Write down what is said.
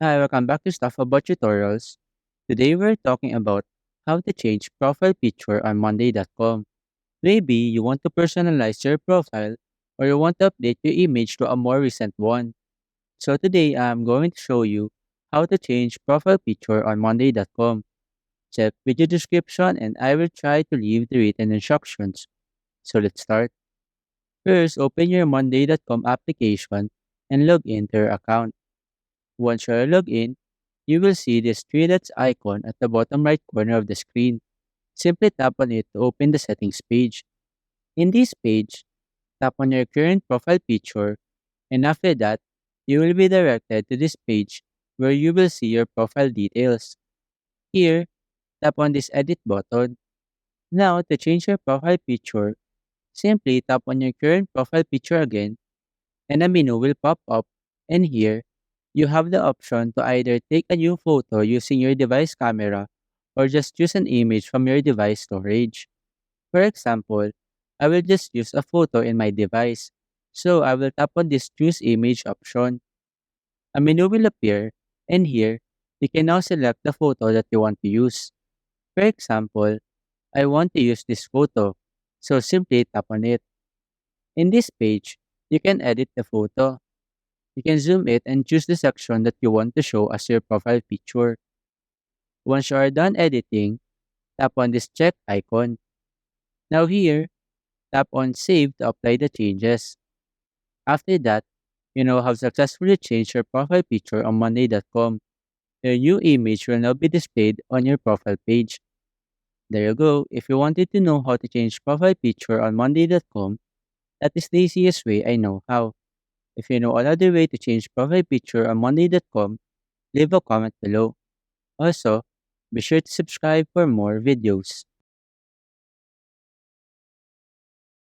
Hi, welcome back to Stuff About Tutorials. Today we're talking about how to change profile picture on Monday.com. Maybe you want to personalize your profile or you want to update your image to a more recent one. So today I'm going to show you how to change profile picture on Monday.com. Check video description and I will try to leave the written instructions. So let's start. First, open your Monday.com application and log into your account. Once you're logged in, you will see this three dots icon at the bottom right corner of the screen. Simply tap on it to open the settings page. In this page, tap on your current profile picture, and after that, you will be directed to this page where you will see your profile details. Here, tap on this edit button. Now, to change your profile picture, simply tap on your current profile picture again and a menu will pop up, and here you have the option to either take a new photo using your device camera or just choose an image from your device storage. For example, I will just use a photo in my device, so I will tap on this choose image option. A menu will appear, and here you can now select the photo that you want to use. For example, I want to use this photo, so simply tap on it. In this page, you can edit the photo. You can zoom it and choose the section that you want to show as your profile picture. Once you are done editing, tap on this check icon. Now here, tap on Save to apply the changes. After that, you now have successfully changed your profile picture on Monday.com. Your new image will now be displayed on your profile page. There you go. If you wanted to know how to change profile picture on Monday.com, that is the easiest way I know how. If you know another way to change profile picture on Monday.com, leave a comment below. Also, be sure to subscribe for more videos.